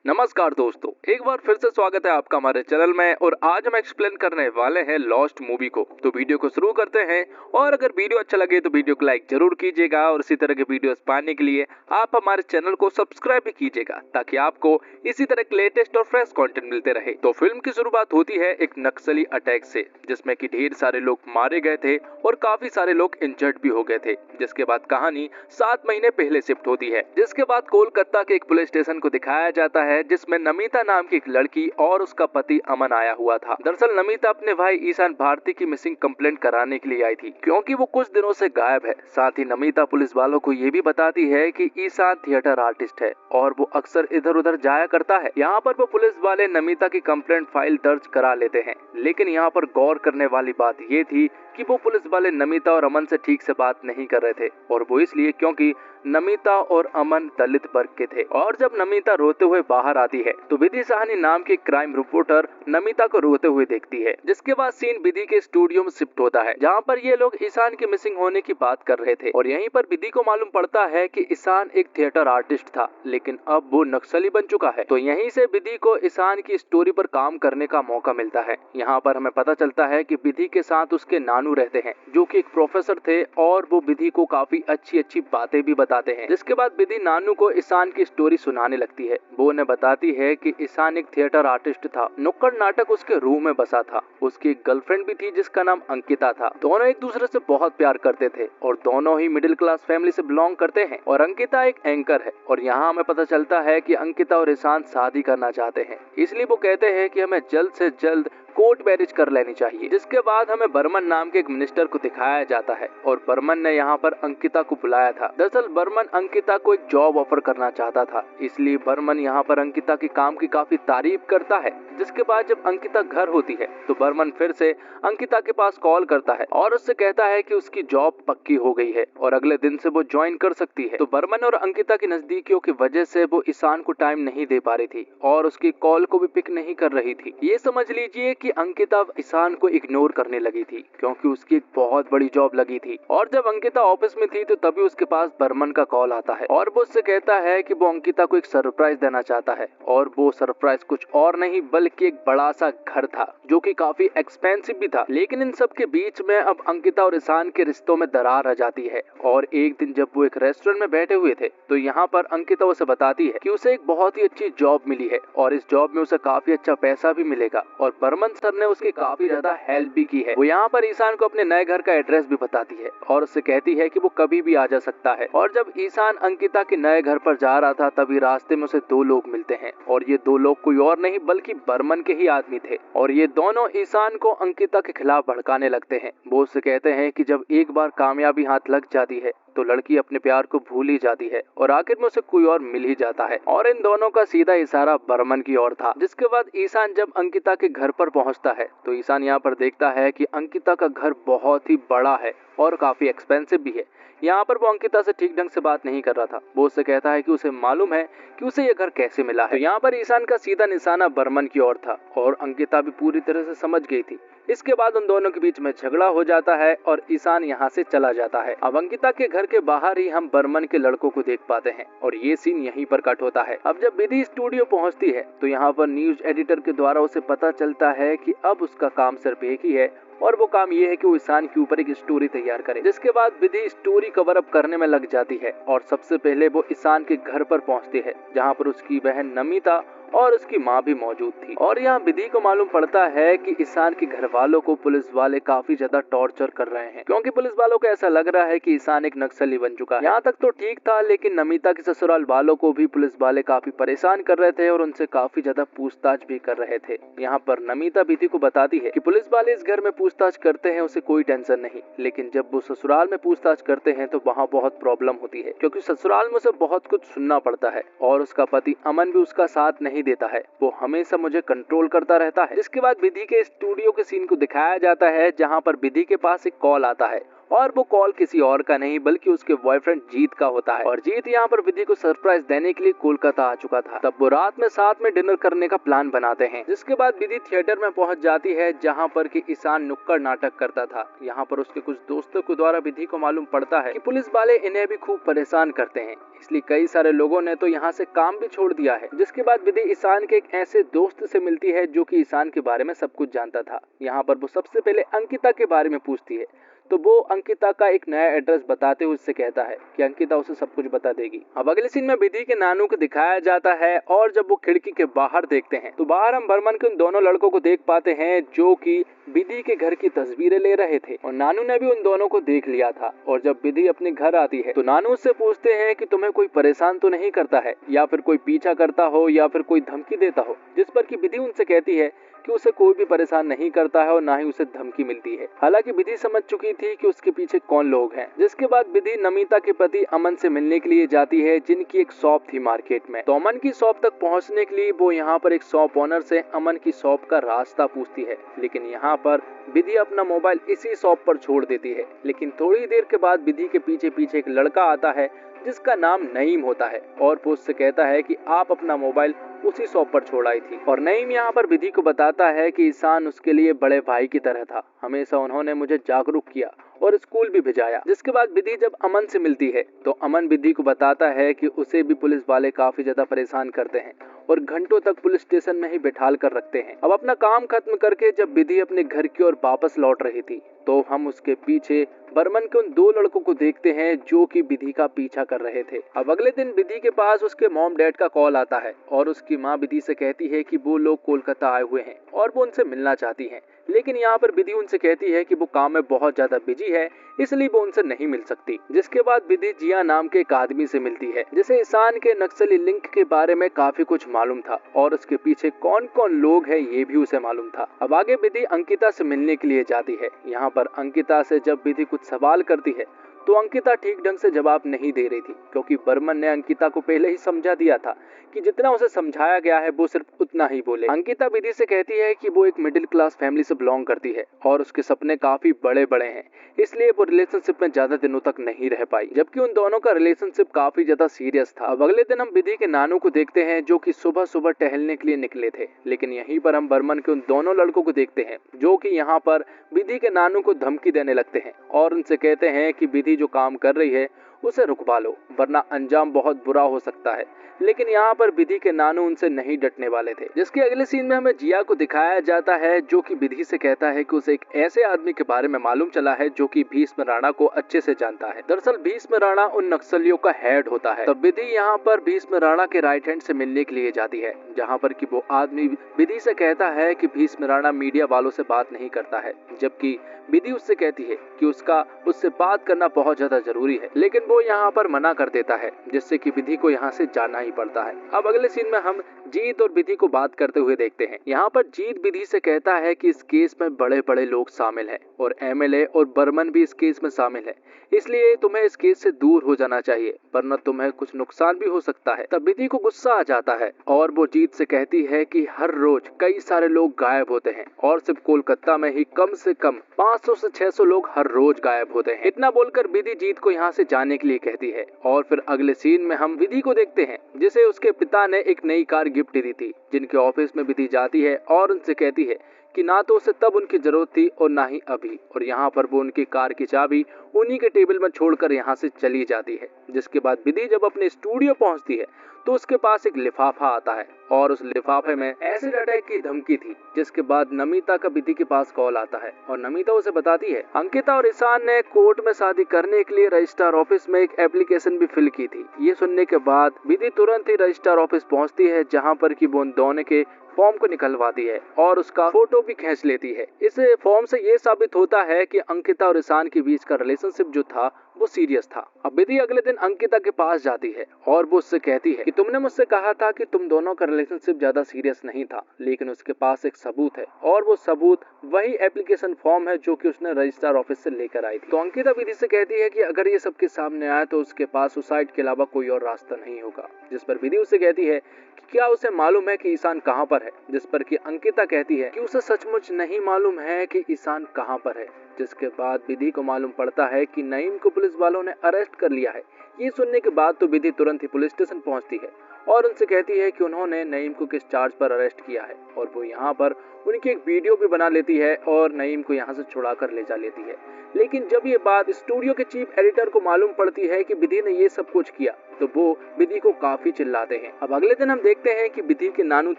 नमस्कार दोस्तों, एक बार फिर से स्वागत है आपका हमारे चैनल में। और आज हम एक्सप्लेन करने वाले हैं लॉस्ट मूवी को। तो वीडियो को शुरू करते हैं। और अगर वीडियो अच्छा लगे तो वीडियो को लाइक जरूर कीजिएगा और इसी तरह के वीडियोस पाने के लिए आप हमारे चैनल को सब्सक्राइब भी कीजिएगा, ताकि आपको इसी तरह के लेटेस्ट और फ्रेश कंटेंट मिलते रहे। तो फिल्म की शुरुआत होती है एक नक्सली अटैक से, जिसमें कि ढेर सारे लोग मारे गए थे और काफी सारे लोग इंजर्ड भी हो गए थे। जिसके बाद कहानी 7 महीने पहले शिफ्ट होती है, जिसके बाद कोलकाता के एक पुलिस स्टेशन को दिखाया जाता है, जिसमें नमिता नाम की एक लड़की और उसका पति अमन आया हुआ था। दरअसल नमिता अपने भाई ईशान भारती की मिसिंग कंप्लेंट कराने के लिए आई थी, क्योंकि वो कुछ दिनों से गायब है। साथ ही नमिता पुलिस वालों को ये भी बताती है कि ईशान थिएटर आर्टिस्ट है और वो अक्सर इधर उधर जाया करता है। यहाँ पर वो पुलिस वाले नमिता की कंप्लेंट फाइल दर्ज करा लेते हैं, लेकिन यहाँ पर गौर करने वाली बात ये थी कि वो पुलिस वाले नमिता और अमन से ठीक से बात नहीं कर रहे थे। और वो इसलिए क्योंकि नमिता और अमन दलित वर्ग के थे। और जब नमिता रोते हुए बाहर आती है तो विधि साहनी नाम की क्राइम रिपोर्टर नमिता को रोते हुए देखती है। जिसके बाद सीन विधि के स्टूडियो में शिफ्ट होता है, जहाँ पर ये लोग ईशान की मिसिंग होने की बात कर रहे थे। और यहीं पर विधि को मालूम पड़ता है कि ईशान एक थिएटर आर्टिस्ट था, लेकिन अब वो नक्सली बन चुका है। तो यहीं से विधि को ईशान की स्टोरी पर काम करने का मौका मिलता है। यहाँ पर हमें पता चलता है कि विधि के साथ उसके नानू रहते हैं, जो कि एक प्रोफेसर थे, और वो विधि को काफी अच्छी अच्छी बातें भी बताते हैं। जिसके बाद विधि नानू को ईशान की स्टोरी सुनाने लगती है। वो उन्हें बताती है कि ईशान एक थिएटर आर्टिस्ट था, नुक्कड़ नाटक उसके रूम में बसा था। उसकी एक गर्लफ्रेंड भी थी जिसका नाम अंकिता था। दोनों एक दूसरे से बहुत प्यार करते थे और दोनों ही मिडिल क्लास फैमिली से बिलोंग करते हैं। और अंकिता एक एंकर है। और यहाँ हमें पता चलता है कि अंकिता और ईशान शादी करना चाहते हैं, इसलिए वो कहते हैं कि हमें जल्द से जल्द कोर्ट मैरिज कर लेनी चाहिए। जिसके बाद हमें बर्मन नाम के एक मिनिस्टर को दिखाया जाता है और बर्मन ने यहाँ पर अंकिता को बुलाया था। दरअसल बर्मन अंकिता को एक जॉब ऑफर करना चाहता था, इसलिए बर्मन यहाँ पर अंकिता के काम की काफी तारीफ करता है। जिसके बाद जब अंकिता घर होती है तो बर्मन फिर से अंकिता के पास कॉल करता है और उससे कहता है कि उसकी जॉब पक्की हो गई है और अगले दिन से वो ज्वाइन कर सकती है। तो बर्मन और अंकिता की नजदीकियों की वजह से वो ईशान को टाइम नहीं दे पा रही थी और उसकी कॉल को भी पिक नहीं कर रही थी। ये समझ लीजिए कि अंकिता ईशान को इग्नोर करने लगी थी, क्योंकि उसकी एक बहुत बड़ी जॉब लगी थी। और जब अंकिता ऑफिस में थी तो तभी उसके पास बर्मन का कॉल आता है और वो उससे कहता है कि वो अंकिता को एक सरप्राइज देना चाहता है। और वो सरप्राइज कुछ और नहीं बल्कि एक बड़ा सा घर था, जो कि काफी एक्सपेंसिव भी था। लेकिन इन सब के बीच में अब अंकिता और ईशान के रिश्तों में दरार आ जाती है। और एक दिन जब वो एक रेस्टोरेंट में बैठे हुए थे तो यहाँ पर अंकिता उसे बताती है कि उसे एक बहुत ही अच्छी जॉब मिली है और इस जॉब में उसे काफी अच्छा पैसा भी मिलेगा। और बर्मन सर ने उसकी काफी ज्यादा हेल्प भी की है। वो यहाँ पर ईशान को अपने नए घर का एड्रेस भी बताती है और उससे कहती है कि वो कभी भी आ जा सकता है। और जब ईशान अंकिता के नए घर पर जा रहा था तभी रास्ते में उसे 2 लोग मिलते हैं और ये 2 लोग कोई और नहीं बल्कि बर्मन के ही आदमी थे। और ये दोनों ईशान को अंकिता के खिलाफ भड़काने लगते हैं। वो उससे कहते हैं कि जब एक बार कामयाबी हाथ लग जाती है तो लड़की अपने प्यार को भूल ही जाती है और आखिर में उसे कोई और मिल ही जाता है। और इन दोनों का सीधा इशारा बर्मन की ओर था। जिसके बाद ईशान जब अंकिता के घर पर पहुंचता है तो ईशान यहाँ पर देखता है कि अंकिता का घर बहुत ही बड़ा है और काफी एक्सपेंसिव भी है। यहाँ पर वो अंकिता से ठीक ढंग से बात नहीं कर रहा था। वो उससे कहता है कि उसे मालूम है कि उसे ये घर कैसे मिला है। तो यहाँ पर ईशान का सीधा निशाना बर्मन की ओर था और अंकिता भी पूरी तरह से समझ गई थी। इसके बाद उन दोनों के बीच में झगड़ा हो जाता है और ईशान यहाँ से चला जाता है। अब अंकिता के घर के बाहर ही हम बर्मन के लड़कों को देख पाते हैं और ये सीन यहीं पर कट होता है। अब जब विधि स्टूडियो पहुंचती है तो यहाँ पर न्यूज एडिटर के द्वारा उसे पता चलता है कि अब उसका काम सिर्फ एक ही है और वो काम ये है कि वो ईशान के ऊपर एक स्टोरी तैयार करे। जिसके बाद विधि स्टोरी कवर अप करने में लग जाती है और सबसे पहले वो ईशान के घर पर पहुंचती है, जहाँ पर उसकी बहन नमिता और उसकी माँ भी मौजूद थी। और यहाँ विधि को मालूम पड़ता है कि ईशान के घर वालों को पुलिस वाले काफी ज्यादा टॉर्चर कर रहे हैं, क्योंकि पुलिस वालों को ऐसा लग रहा है कि ईशान एक नक्सली बन चुका है। यहाँ तक तो ठीक था, लेकिन नमिता के ससुराल वालों को भी पुलिस वाले काफी परेशान कर रहे थे और उनसे काफी ज्यादा पूछताछ भी कर रहे थे। यहाँ पर नमिता विधि को बताती है कि पुलिस वाले इस घर में पूछताछ करते हैं, उसे कोई टेंशन नहीं, लेकिन जब वो ससुराल में पूछताछ करते हैं तो वहाँ बहुत प्रॉब्लम होती है, क्योंकि ससुराल में उसे बहुत कुछ सुनना पड़ता है और उसका पति अमन भी उसका साथ नहीं देता है। वो हमेशा मुझे कंट्रोल करता रहता है। जिसके बाद विधि के स्टूडियो के सीन को दिखाया जाता है, जहाँ पर विधि के पास एक कॉल आता है और वो कॉल किसी और का नहीं बल्कि उसके बॉयफ्रेंड जीत का होता है। और जीत यहाँ पर विधि को सरप्राइज देने के लिए कोलकाता आ चुका था। तब वो रात में साथ में डिनर करने का प्लान बनाते हैं, जिसके बाद विधि थिएटर में पहुंच जाती है जहाँ पर कि ईशान नुक्कड़ नाटक करता था। यहाँ पर उसके कुछ दोस्तों के द्वारा विधि को मालूम पड़ता है कि पुलिस वाले इन्हें भी खूब परेशान करते हैं, इसलिए कई सारे लोगों ने तो यहाँ से काम भी छोड़ दिया है। जिसके बाद विधि ईशान के एक ऐसे दोस्त से मिलती है जो कि ईशान के बारे में सब कुछ जानता था। यहाँ पर वो सबसे पहले अंकिता के बारे में पूछती है, तो वो अंकिता का एक नया एड्रेस बताते हुए उससे कहता है कि अंकिता उसे सब कुछ बता देगी। अब अगले सीन में विधि के नानू को दिखाया जाता है और जब वो खिड़की के बाहर देखते हैं तो बाहर हम बर्मन के उन दोनों लड़कों को देख पाते हैं जो कि विधि के घर की तस्वीरें ले रहे थे और नानू ने भी उन दोनों को देख लिया था। और जब विधि अपने घर आती है तो नानू उससे पूछते हैं कि तुम्हें कोई परेशान तो नहीं करता है या फिर कोई पीछा करता हो या फिर कोई धमकी देता हो, जिस पर कि विधि उनसे कहती है कि उसे कोई भी परेशान नहीं करता है और ना ही उसे धमकी मिलती है। हालांकि विधि समझ चुकी थी कि उसके पीछे कौन लोग हैं। जिसके बाद विधि नमिता के पति अमन से मिलने के लिए जाती है जिनकी एक शॉप थी मार्केट में। तो अमन की शॉप तक पहुंचने के लिए वो यहाँ पर एक शॉप ओनर से अमन की शॉप का रास्ता पूछती है, लेकिन यहाँ पर विधि अपना मोबाइल इसी शॉप पर छोड़ देती है। लेकिन थोड़ी देर के बाद विधि के पीछे पीछे एक लड़का आता है जिसका नाम नईम होता है और वो उससे कहता है कि आप अपना मोबाइल उसी शॉप पर छोड़ आई थी। और नईम यहाँ पर विधि को बताता है कि ईशान उसके लिए बड़े भाई की तरह था, हमेशा उन्होंने मुझे जागरूक किया और स्कूल भी भिजाया। जिसके बाद विधि जब अमन से मिलती है तो अमन विधि को बताता है कि उसे भी पुलिस वाले काफी ज्यादा परेशान करते हैं और घंटों तक पुलिस स्टेशन में ही बैठाल कर रखते हैं। अब अपना काम खत्म करके जब विधि अपने घर की ओर वापस लौट रही थी तो हम उसके पीछे बर्मन के उन दो लड़कों को देखते हैं जो कि विधि का पीछा कर रहे थे। अब अगले दिन विधि के पास उसके मॉम डैड का कॉल आता है और उसकी माँ विधि से कहती है कि वो लोग कोलकाता आए हुए हैं और वो उनसे मिलना चाहती हैं। लेकिन यहाँ पर विधि उनसे कहती है कि वो काम में बहुत ज्यादा बिजी है, इसलिए वो उनसे नहीं मिल सकती। जिसके बाद विधि जिया नाम के एक आदमी से मिलती है जिसे ईशान के नक्सली लिंक के बारे में काफी कुछ मालूम था और उसके पीछे कौन कौन लोग हैं ये भी उसे मालूम था। अब आगे विधि अंकिता से मिलने के लिए जाती है। यहाँ पर अंकिता से जब विधि कुछ सवाल करती है तो अंकिता ठीक ढंग से जवाब नहीं दे रही थी, क्योंकि बर्मन ने अंकिता को पहले ही समझा दिया था कि जितना उसे समझाया गया है वो सिर्फ उतना ही बोले। अंकिता विधि से कहती है कि वो एक मिडिल क्लास फैमिली से बिलोंग करती है और उसके सपने काफी बड़े बड़े हैं, इसलिए वो रिलेशनशिप में ज्यादा दिनों तक नहीं रह पाई, जबकि उन दोनों का रिलेशनशिप काफी ज्यादा सीरियस था। अब अगले दिन हम विधि के नानू को देखते हैं जो कि सुबह सुबह टहलने के लिए निकले थे, लेकिन यहीं पर हम बर्मन के उन दोनों लड़कों को देखते हैं जो कि यहाँ पर विधि के नानू को धमकी देने लगते हैं और उनसे कहते हैं कि विधि जो काम कर रही है उसे रुकवा लो वरना अंजाम बहुत बुरा हो सकता है। लेकिन यहाँ पर विधि के नानू उनसे नहीं डटने वाले थे। जिसके अगले सीन में हमें जिया को दिखाया जाता है जो कि विधि से कहता है कि उसे एक ऐसे आदमी के बारे में मालूम चला है जो कि भीष्म राणा को अच्छे से जानता है। दरअसल भीष्म राणा उन नक्सलियों का हेड होता है। तब विधि यहाँ पर भीष्म राणा के राइट हैंड से मिलने के लिए जाती है, जहाँ पर कि वो आदमी विधि से कहता है कि भीष्म राणा मीडिया वालों से बात नहीं करता है, जबकि विधि उससे कहती है कि उससे बात करना बहुत ज्यादा जरूरी है, लेकिन वो यहाँ पर मना कर देता है, जिससे कि विधि को यहाँ से जाना ही पड़ता है। अब अगले सीन में हम जीत और विधि को बात करते हुए देखते हैं। यहाँ पर जीत विधि से कहता है कि इस केस में बड़े बड़े लोग शामिल हैं और एमएलए और बर्मन भी इस केस में शामिल है, इसलिए तुम्हें इस केस से दूर हो जाना चाहिए वरना तुम्हें कुछ नुकसान भी हो सकता है। तब विधि को गुस्सा आ जाता है और वो जीत से कहती है कि हर रोज कई सारे लोग गायब होते हैं और सिर्फ कोलकाता में ही कम से कम 500 से 600 लोग हर रोज गायब होते हैं। इतना बोलकर विधि जीत को यहाँ से जाने के लिए कहती है और फिर अगले सीन में हम विधि को देखते हैं जिसे उसके पिता ने एक नई कार गिफ्ट दी थी, जिनके ऑफिस में विधि जाती है और उनसे कहती है कि ना तो उसे तब उनकी जरूरत थी और ना ही अभी, और यहाँ पर वो उनकी कार की चाबी उन्हीं के टेबल में छोड़कर यहाँ से चली जाती है। जिसके बाद विधि जब अपने स्टूडियो पहुँचती है तो उसके पास एक लिफाफा आता है और उस लिफाफे में एसिड अटैक की धमकी थी। जिसके बाद नमिता का विधि के पास कॉल आता है और नमिता उसे बताती है अंकिता और ईशान ने कोर्ट में शादी करने के लिए रजिस्ट्रार ऑफिस में एक एप्लीकेशन भी फिल की थी। ये सुनने के बाद विधि तुरंत ही रजिस्ट्रार ऑफिस पहुंचती है, जहां पर कि वो उन दोनों के फॉर्म को निकलवाती है और उसका फोटो भी खींच लेती है। इस फॉर्म से ये साबित होता है कि अंकिता और ईशान के बीच का रिलेशनशिप जो था वो सीरियस था। अब विधि अगले दिन अंकिता के पास जाती है और वो उससे कहती है कि तुमने मुझसे कहा था कि तुम दोनों का रिलेशनशिप ज्यादा सीरियस नहीं था, लेकिन उसके पास एक सबूत है और वो सबूत वही एप्लीकेशन फॉर्म है जो कि उसने रजिस्ट्रार ऑफिस से लेकर आई थी। तो अंकिता विधि से कहती है कि अगर ये सबके सामने आया तो उसके पास सुसाइड के अलावा कोई और रास्ता नहीं होगा। जिस पर विधि उससे कहती है कि क्या उसे मालूम है कि ईशान कहाँ पर है, जिस पर कि अंकिता कहती है कि उसे सचमुच नहीं मालूम है कि ईशान कहाँ पर है। जिसके बाद विधि को मालूम पड़ता है कि नईम को पुलिस वालों ने अरेस्ट कर लिया है। ये सुनने के बाद तो विधि तुरंत ही पुलिस स्टेशन पहुंचती है और उनसे कहती है कि उन्होंने नईम को किस चार्ज पर अरेस्ट किया है, और वो यहाँ पर उनकी एक वीडियो भी बना लेती है और नईम को यहाँ से छुड़ा कर ले जा लेती है। लेकिन जब ये बात स्टूडियो के चीफ एडिटर को मालूम पड़ती है कि विधि ने ये सब कुछ किया, तो वो विधि को काफी चिल्लाते हैं। अब अगले दिन हम देखते हैं कि विधि के नानू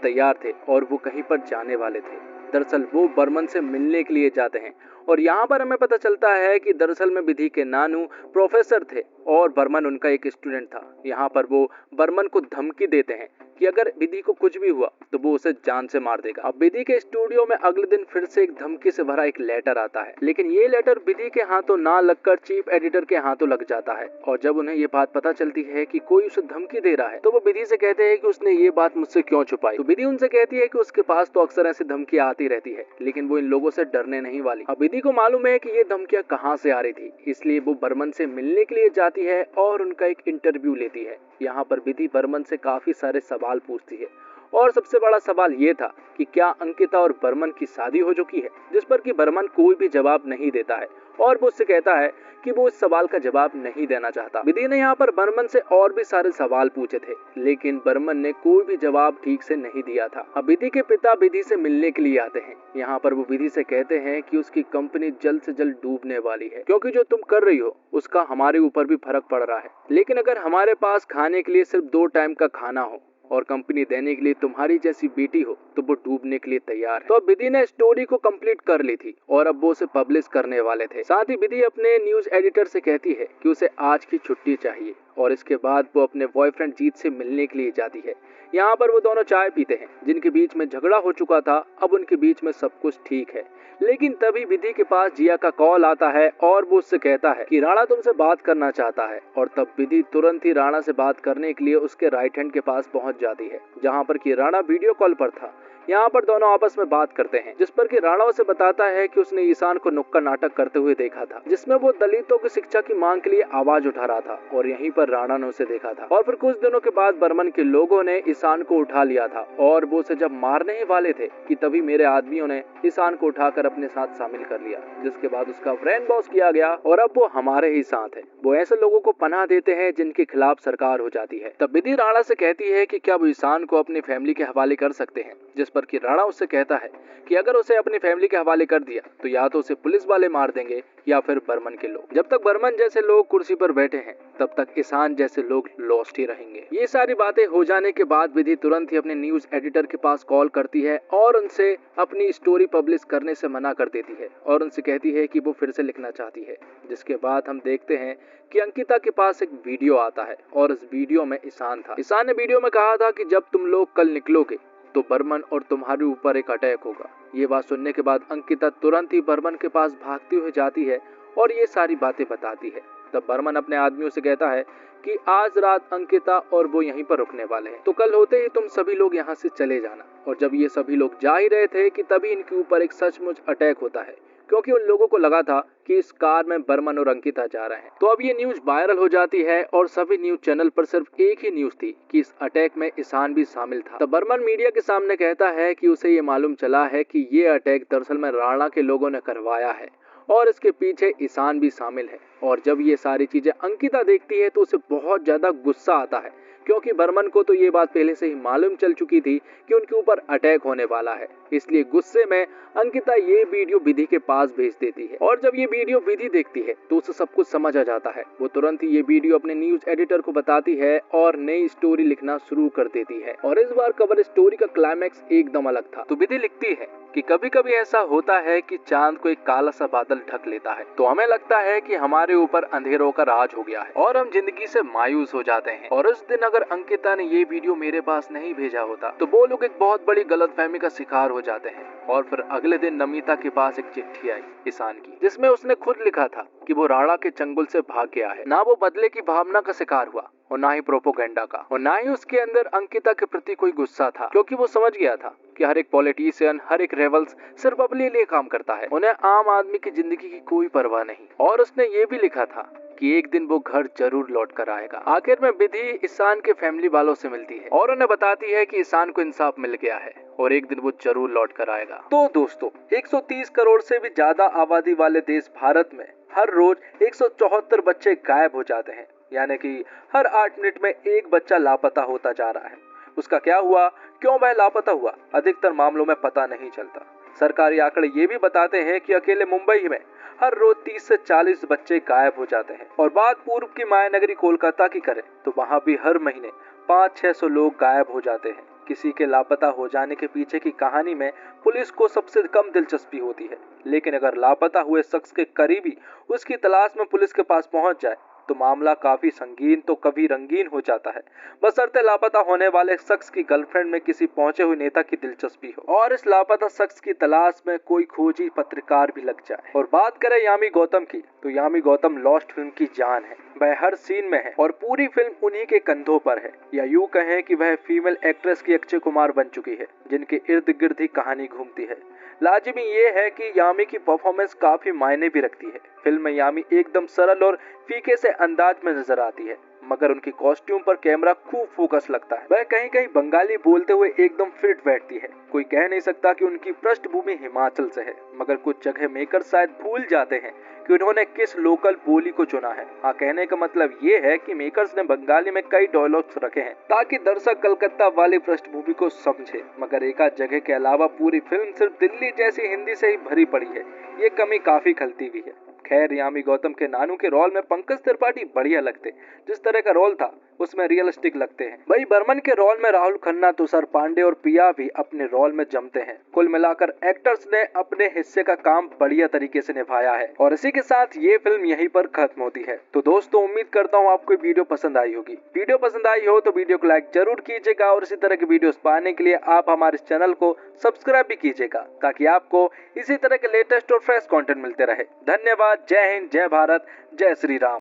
तैयार थे और वो कहीं पर जाने वाले थे। दरअसल वो बर्मन से मिलने के लिए जाते हैं और यहाँ पर हमें पता चलता है कि दरअसल में विधि के नानू प्रोफेसर थे और बर्मन उनका एक स्टूडेंट था। यहाँ पर वो बर्मन को धमकी देते हैं कि अगर विधि को कुछ भी हुआ तो वो उसे जान से मार देगा। अब विधि के स्टूडियो में अगले दिन फिर से एक धमकी से भरा एक लेटर आता है, लेकिन ये लेटर विधि के हाथों ना लगकर चीफ एडिटर के हाथों लग जाता है। और जब उन्हें ये बात पता चलती है कि कोई उसे धमकी दे रहा है, तो वो विधि से कहते हैं कि उसने ये बात मुझसे क्यों छुपाई। तो विधि उनसे कहती है कि उसके पास तो अक्सर ऐसी धमकी आती रहती है, लेकिन वो इन लोगों से डरने नहीं वाली। अब विधि को मालूम है कि ये धमकियां कहाँ से आ रही थी, इसलिए वो बर्मन से मिलने के लिए जाती है और उनका एक इंटरव्यू लेती है। यहाँ पर विधि बर्मन से काफी सारे सवाल पूछती है और सबसे बड़ा सवाल ये था कि क्या अंकिता और बर्मन की शादी हो चुकी है, जिस पर कि बर्मन कोई भी जवाब नहीं देता है और वो उससे कहता है कि वो इस सवाल का जवाब नहीं देना चाहता। विधि ने यहाँ पर बर्मन से और भी सारे सवाल पूछे थे, लेकिन बर्मन ने कोई भी जवाब ठीक से नहीं दिया था। अब विधि के पिता विधि से मिलने के लिए आते हैं। यहाँ पर वो विधि से कहते हैं कि उसकी कंपनी जल्द से जल्द डूबने वाली है, क्योंकि जो तुम कर रही हो उसका हमारे ऊपर भी फर्क पड़ रहा है। लेकिन अगर हमारे पास खाने के लिए सिर्फ 2 टाइम का खाना हो और कंपनी देने के लिए तुम्हारी जैसी बेटी हो, तो वो डूबने के लिए तैयार है। तो अब विधि ने स्टोरी को कंप्लीट कर ली थी और अब वो उसे पब्लिश करने वाले थे। साथ ही विधि अपने न्यूज एडिटर से कहती है कि उसे आज की छुट्टी चाहिए और इसके बाद वो अपने बॉयफ्रेंड जीत से मिलने के लिए जाती है। यहाँ पर वो दोनों चाय पीते हैं, जिनके बीच में झगड़ा हो चुका था। अब उनके बीच में सब कुछ ठीक है, लेकिन तभी विधि के पास जिया का कॉल आता है और वो उससे कहता है कि राणा तुमसे बात करना चाहता है। और तब विधि तुरंत ही राणा से बात करने के लिए उसके राइट हैंड के पास पहुंच जाती है, जहां पर कि राणा वीडियो कॉल पर था। यहाँ पर दोनों आपस में बात करते हैं, जिस पर कि राणा उसे बताता है कि उसने ईशान को नुक्कड़ नाटक करते हुए देखा था, जिसमें वो दलितों की शिक्षा की मांग के लिए आवाज उठा रहा था और यहीं पर राणा ने उसे देखा था। और फिर कुछ दिनों के बाद बर्मन के लोगों ने ईशान को उठा लिया था और वो उसे जब मारने ही वाले थे कि तभी मेरे आदमियों ने ईशान को उठाकर अपने साथ शामिल कर लिया, जिसके बाद उसका ब्रेन वॉश किया गया और अब वो हमारे ही साथ है। वो ऐसे लोगों को पनाह देते हैं जिनके खिलाफ सरकार हो जाती है। तब विधि राणा से कहती है कि क्या वो ईशान को अपनी फैमिली के हवाले कर सकते हैं, जिस पर कि राणा उससे कहता है कि अगर उसे अपनी फैमिली के हवाले कर दिया तो या तो उसे पुलिस वाले मार देंगे या फिर बर्मन के लोग। जब तक बर्मन जैसे लोग कुर्सी पर बैठे हैं तब तक ईशान जैसे लोग लॉस्ट ही रहेंगे। ये सारी बातें हो जाने के बाद विधि तुरंत ही अपने न्यूज एडिटर के पास कॉल करती है और उनसे अपनी स्टोरी पब्लिश करने से मना कर देती है और उनसे कहती है कि वो फिर से लिखना चाहती है। जिसके बाद हम देखते हैं कि अंकिता के पास एक वीडियो आता है और इस वीडियो में ईशान था। ईशान ने वीडियो में कहा था कि जब तुम लोग कल निकलोगे तो बर्मन और तुम्हारे ऊपर एक अटैक होगा। ये बात सुनने के बाद अंकिता तुरंत ही बर्मन के पास भागती हुई जाती है और ये सारी बातें बताती है। तब बर्मन अपने आदमियों से कहता है कि आज रात अंकिता और वो यहीं पर रुकने वाले हैं, तो कल होते ही तुम सभी लोग यहाँ से चले जाना। और जब ये सभी लोग जा ही रहे थे कि तभी इनके ऊपर एक सचमुच अटैक होता है, क्योंकि उन लोगों को लगा था कि इस कार में बर्मन और अंकिता जा रहे हैं। तो अब ये न्यूज वायरल हो जाती है और सभी न्यूज चैनल पर सिर्फ एक ही न्यूज थी कि इस अटैक में ईशान भी शामिल था। तब बर्मन मीडिया के सामने कहता है कि उसे ये मालूम चला है कि ये अटैक दरअसल में राणा के लोगों ने करवाया है और इसके पीछे ईशान भी शामिल है। और जब ये सारी चीजें अंकिता देखती है तो उसे बहुत ज्यादा गुस्सा आता है, क्योंकि बर्मन को तो ये बात पहले से ही मालूम चल चुकी थी कि उनके ऊपर अटैक होने वाला है। इसलिए गुस्से में अंकिता ये वीडियो विधि के पास भेज देती है और जब ये वीडियो विधि देखती है तो उसे सब कुछ समझ आ जाता है। वो तुरंत ही ये वीडियो अपने न्यूज एडिटर को बताती है और नई स्टोरी लिखना शुरू कर देती है। और इस बार कवर स्टोरी का क्लाइमैक्स एकदम अलग था। तो विधि लिखती है कि कभी कभी ऐसा होता है कि चांद को एक काला सा बादल ढक लेता है तो हमें लगता है कि हमारे ऊपर अंधेरों का राज हो गया है और हम जिंदगी से मायूस हो जाते हैं। और उस दिन अगर अंकिता ने ये वीडियो मेरे पास नहीं भेजा होता तो वो लोग एक बहुत बड़ी गलतफहमी का शिकार हो जाते हैं। और फिर अगले दिन नमिता के पास एक चिट्ठी आई ईशान की, जिसमें उसने खुद लिखा था कि वो राणा के चंगुल से भाग गया है। ना वो बदले की भावना का शिकार हुआ और ना ही प्रोपोगेंडा का, और ना ही उसके अंदर अंकिता के प्रति कोई गुस्सा था, क्योंकि वो समझ गया था कि हर एक पॉलिटिशियन, हर एक रेवल्स सिर्फ अपने लिए काम करता है, उन्हें आम आदमी की जिंदगी की कोई परवाह नहीं। और उसने ये भी लिखा था कि एक दिन वो घर जरूर लौट कर आएगा। आखिर में विधि ईशान के फैमिली वालों से मिलती है और उन्हें बताती है कि ईशान को इंसाफ मिल गया है और एक दिन वो जरूर लौट कर आएगा। तो दोस्तों, 130 करोड़ से भी ज्यादा आबादी वाले देश भारत में हर रोज 174 बच्चे गायब हो जाते हैं, यानी कि हर 8 मिनट में एक बच्चा लापता होता जा रहा है। उसका क्या हुआ, क्यों वह लापता हुआ, अधिकतर मामलों में पता नहीं चलता। सरकारी आंकड़े ये भी बताते हैं कि अकेले मुंबई में हर रोज 30 से 40 बच्चे गायब हो जाते हैं। और बात पूर्व की माया नगरी कोलकाता की करें तो वहाँ भी हर महीने 500-600 लोग गायब हो जाते हैं। किसी के लापता हो जाने के पीछे की कहानी में पुलिस को सबसे कम दिलचस्पी होती है, लेकिन अगर लापता हुए शख्स के करीबी उसकी तलाश में पुलिस के पास पहुंच जाए तो मामला काफी संगीन तो कभी रंगीन हो जाता है, बशर्ते लापता होने वाले शख्स की गर्लफ्रेंड में किसी पहुंचे हुए नेता की दिलचस्पी हो और इस लापता शख्स की तलाश में कोई खोजी पत्रकार भी लग जाए। और बात करें यामी गौतम की, तो यामी गौतम लॉस्ट फिल्म की जान है। वह हर सीन में है और पूरी फिल्म उन्हीं के कंधों पर है, या यूं कहें कि वह फीमेल एक्ट्रेस की अक्षय कुमार बन चुकी है, जिनके इर्द गिर्द ही कहानी घूमती है। लाजिमी ये है कि यामी की परफॉर्मेंस काफी मायने भी रखती है। फिल्म में यामी एकदम सरल और फीके से अंदाज में नजर आती है, मगर उनकी कॉस्ट्यूम पर कैमरा खूब फोकस लगता है। वह कहीं कहीं बंगाली बोलते हुए एकदम फिट बैठती है। कोई कह नहीं सकता कि उनकी पृष्ठभूमि हिमाचल से है, मगर कुछ जगह मेकर शायद भूल जाते हैं कि उन्होंने किस लोकल बोली को चुना है। हाँ, कहने का मतलब ये है कि मेकर्स ने बंगाली में कई डायलॉग्स रखे हैं ताकि दर्शक कलकत्ता वाली पृष्ठभूमि को समझे, मगर एक आध जगह के अलावा पूरी फिल्म सिर्फ दिल्ली जैसी हिंदी से ही भरी पड़ी है। ये कमी काफी खलती भी है। खैर, यामी गौतम के नानू के रोल में पंकज त्रिपाठी बढ़िया लगते, जिस तरह का रोल था उसमें रियलिस्टिक लगते हैं। वही बर्मन के रोल में राहुल खन्ना, तुषार पांडे और पिया भी अपने रोल में जमते हैं। कुल मिलाकर एक्टर्स ने अपने हिस्से का काम बढ़िया तरीके से निभाया है। और इसी के साथ ये फिल्म यहीं पर खत्म होती है। तो दोस्तों, उम्मीद करता हूँ आपको वीडियो पसंद आई होगी। वीडियो पसंद आई हो तो वीडियो को लाइक जरूर कीजिएगा और इसी तरह की वीडियोस पाने के लिए आप हमारे चैनल को सब्सक्राइब भी कीजिएगा, ताकि आपको इसी तरह के लेटेस्ट और फ्रेश कंटेंट मिलते रहे। धन्यवाद। जय हिंद, जय भारत, जय श्री राम।